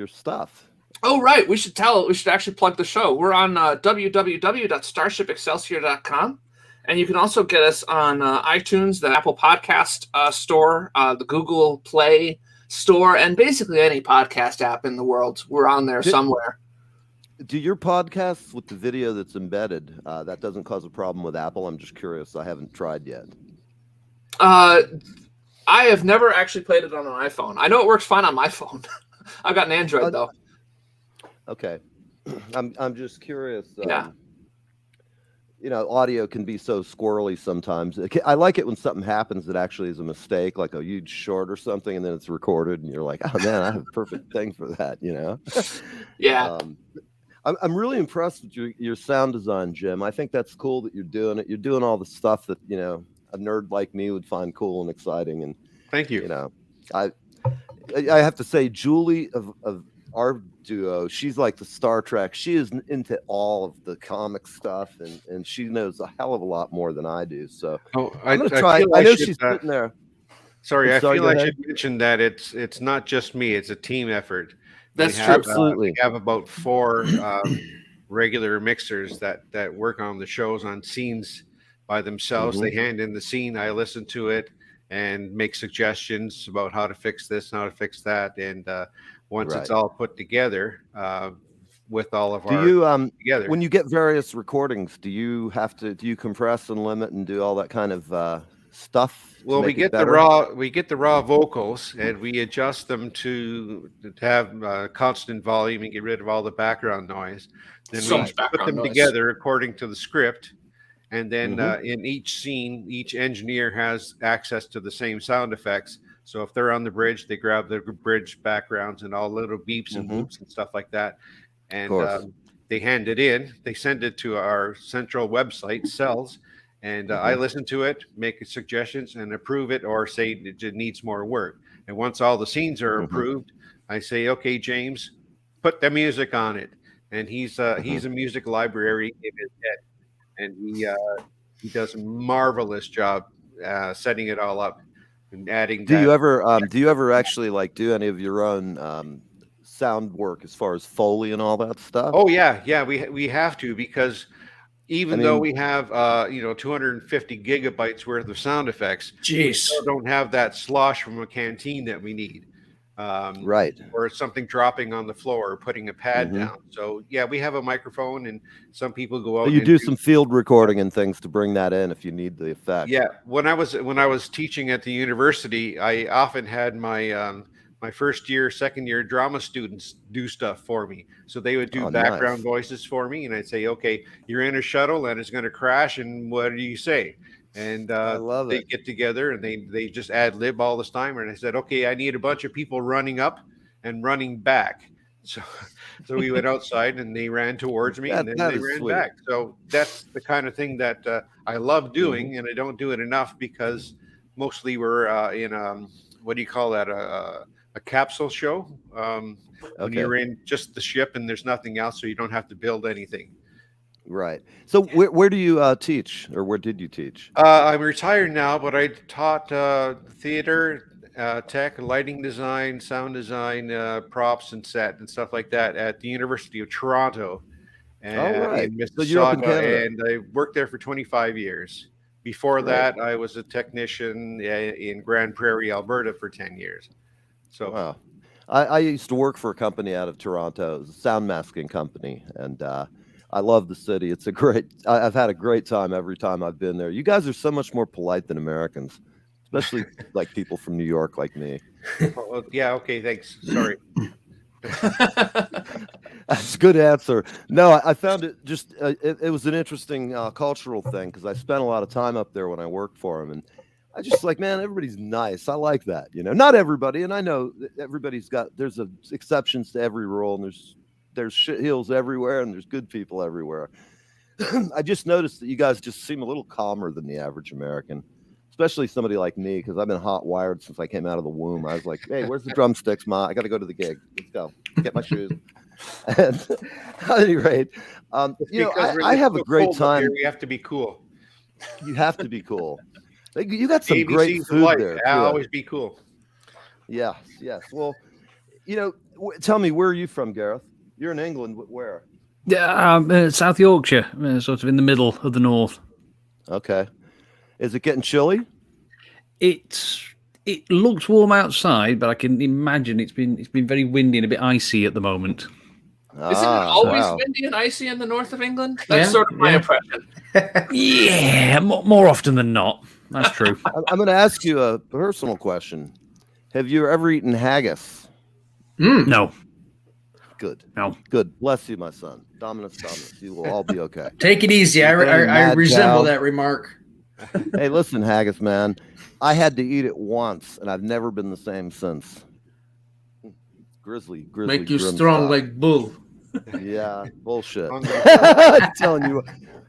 stuff? Oh, right. We should actually plug the show. We're on www.starshipexcelsior.com. And you can also get us on iTunes, the Apple Podcast store, the Google Play store, and basically any podcast app in the world. We're on there somewhere. Do your podcasts with the video that's embedded, that doesn't cause a problem with Apple? I'm just curious. I haven't tried yet. I have never actually played it on an iPhone. I know it works fine on my phone. I've got an Android, though. Okay. I'm just curious. Yeah. You know, audio can be so squirrely sometimes. I like it when something happens that actually is a mistake, like a huge short or something, and then it's recorded, and you're like, oh, man, I have a perfect thing for that, you know? Yeah. I'm really impressed with your sound design, Jim. I think that's cool that you're doing it. You're doing all the stuff that, you know, a nerd like me would find cool and exciting. And thank you. You know, I have to say, Julie of our duo, she's like the Star Trek. She is into all of the comic stuff, and she knows a hell of a lot more than I do. So I'm gonna try. I know she's sitting there. Sorry, I feel go I ahead. should mention that it's not just me; it's a team effort. That's We true. have, Absolutely. we have about 4 regular mixers that work on the shows on scenes by themselves. Mhm. They hand in the scene, I listen to it and make suggestions about how to fix this, how to fix that, and once it's Right. all put together with all of Do our you together. when you get various recordings, do you compress and limit and do all that kind of stuff? to Well, we make it get the better? raw vocals, and we adjust them to have constant volume and get rid of all the background noise. Then So we much put background them noise. together according to the script, and then Mhm. in each scene, each engineer has access to the same sound effects. So if they're on the bridge, they grab the bridge backgrounds and all little beeps and Mhm. boops and stuff like that, and course. they hand it in. They send it to our central website, Cells. And I listen to it, make suggestions, and approve it, or say it needs more work. And once all the scenes are approved, I say, "Okay, James, put the music on it." And he's a music library in his head, and he does a marvelous job setting it all up and adding. Do you ever actually like do any of your own sound work as far as Foley and all that stuff? Oh yeah, we have to, because even though mean- we have 250 gigabytes worth of sound effects, we Jeez. still don't have that slosh from a canteen that we need. Right. Or something dropping on the floor, or putting a pad Mhm. down. So yeah, we have a microphone, and some people go out. But you and do some field recording and things to bring that in if you need the effect. Yeah, when I was teaching at the university, I often had my my first year, second year drama students do stuff for me. So they would do Oh, background nice. voices for me, and I'd say, "Okay, you're in a shuttle and it's going to crash, and what do you say?" And I love they it. get together and they just ad lib all this time. And I said, "Okay, I need a bunch of people running up and running back." So we went outside and they ran towards me, and then That they is ran sweet. back. So that's the kind of thing that I love doing, and I don't do it enough because mostly we're in what do you call that, a capsule show, when Okay. you're in just the ship and there's nothing else, so you don't have to build anything. Right. So where do you teach, or where did you teach? I'm retired now, but I taught theater tech, lighting design, sound design, props and set and stuff like that at the University of Toronto right. in So you're up in Mississauga, Canada. and I worked there for 25 years. Before that, I was a technician in Grand Prairie, Alberta for 10 years. So wow. I used to work for a company out of Toronto. It was a sound masking company, and I love the city. It's a great. I've had a great time every time I've been there. You guys are so much more polite than Americans, especially like people from New York like me. well, yeah, okay, thanks. Sorry. That's a good answer. No, I found it just it was an interesting cultural thing because I spent a lot of time up there when I worked for them, and I just like, man, everybody's nice. I like that, Not everybody, and I know that there's exceptions to every rule, and there's shit heels everywhere, and there's good people everywhere. I just noticed that you guys just seem a little calmer than the average American, especially somebody like me, because I've been hot wired since I came out of the womb. I was like, hey, where's the drumsticks, Ma? I got to go to the gig. Let's go. Get my shoes. And at any rate, I have a great time. Here, we have to be cool. You have to be cool. You got some ABC's great food life. there. I'll too. always be cool. Yes. Well, tell me, where are you from, Gareth? You're in England. Where? Yeah, South Yorkshire, sort of in the middle of the north. Okay. Is it getting chilly? It looks warm outside, but I can imagine it's been very windy and a bit icy at the moment. Isn't it always windy and icy in the north of England? That's sort of my impression. Yeah, more often than not. That's true. I'm going to ask you a personal question. Have you ever eaten haggis? No. Good. No. Good. Bless you, my son. Dominus. You will all be okay. Take it easy. I resemble that remark. Hey, listen, haggis, man. I had to eat it once, and I've never been the same since. Grizzly. Make you strong like bull. Yeah, bullshit. I'm telling you.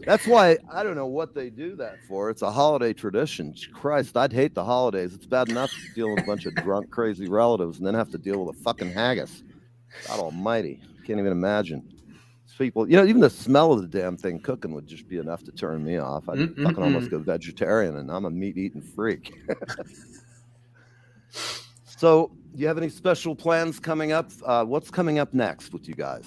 That's why I don't know what they do that for. It's a holiday tradition. Christ, I'd hate the holidays. It's bad enough to deal with a bunch of drunk, crazy relatives and then have to deal with a fucking haggis. God almighty. Can't even imagine. People, even the smell of the damn thing cooking would just be enough to turn me off. I'd fucking almost go vegetarian, and I'm a meat-eating freak. So, do you have any special plans coming up? What's coming up next with you guys?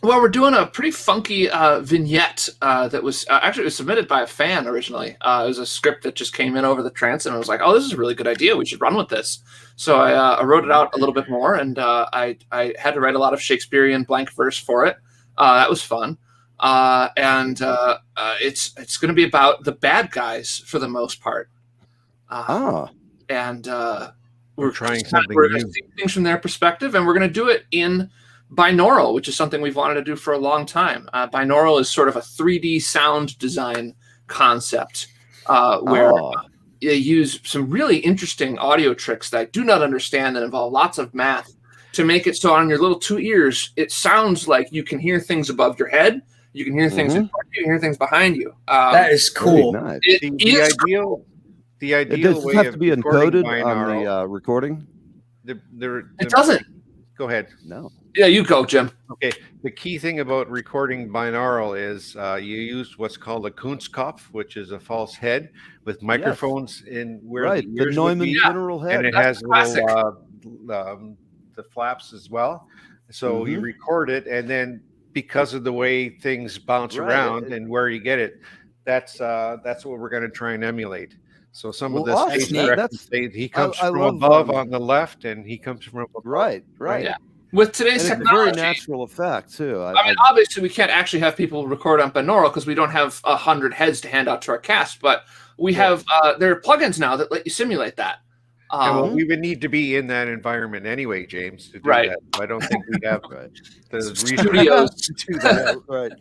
Well, we're doing a pretty funky vignette that was actually submitted by a fan originally. It was a script that just came in over the transit, and I was like, oh, this is a really good idea. We should run with this. So I wrote it out a little bit more, and I had to write a lot of Shakespearean blank verse for it. That was fun. And it's going to be about the bad guys for the most part. And we're trying something. We're going to see things from their perspective, and we're going to do it in binaural, which is something we've wanted to do for a long time. Binaural is sort of a 3D sound design concept where you use some really interesting audio tricks that I do not understand that involve lots of math to make it so on your little two ears, it sounds like you can hear things above your head, you can hear things in front of you, you can hear things behind you. That is cool. Nice. The ideal does way it have of to be recording encoded on the recording? It doesn't. Go ahead. No. Yeah, you go, Jim. Okay. The key thing about recording binaural is you use what's called a Kunstkopf, which is a false head with microphones in where the ears would be, mineral head, and it has little the flaps as well. So you record it, and then because of the way things bounce around and where you get it, that's what we're going to try and emulate. So some of the stage directions, he comes from above on the left, and he comes from above. Right. Yeah. With today's technology, it's a very natural effect too. I mean, obviously, we can't actually have people record on binaural because we don't have 100 heads to hand out to our cast. But we have there are plugins now that let you simulate that. Well, we would need to be in that environment anyway, James, to do that. I don't think we have the studios to do that. Right.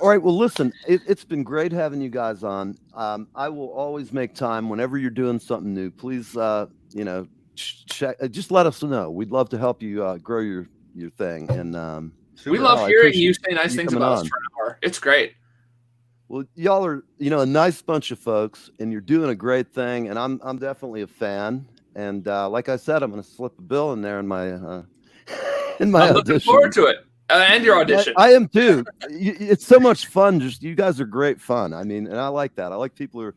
All right. Well, listen, it's been great having you guys on. I will always make time whenever you're doing something new. Please, check. Just let us know. We'd love to help you grow your thing. And we love hearing you say nice things about us for an hour. It's great. Well, y'all are a nice bunch of folks, and you're doing a great thing. And I'm definitely a fan. And like I said, I'm going to slip a bill in there in my I'm looking forward to it. And your audition. I am too. It's so much fun. You guys are great fun. I mean, and I like that. I like people who are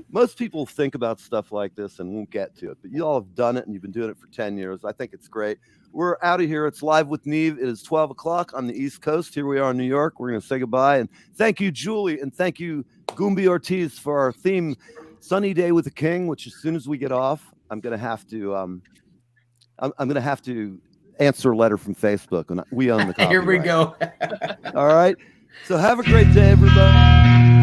most people think about stuff like this and won't get to it, but you all have done it and you've been doing it for 10 years. I think it's great. We're out of here. It's Live with Neve. It is 12 o'clock on the East Coast. Here we are in New York. We're going to say goodbye. And thank you, Julie. And thank you, Goombi Ortiz, for our theme, Sunny Day with the King, which as soon as we get off, I'm going to have to, I'm going to have to answer a letter from Facebook. And we own the copyright. Here we go. All right. So have a great day, everybody.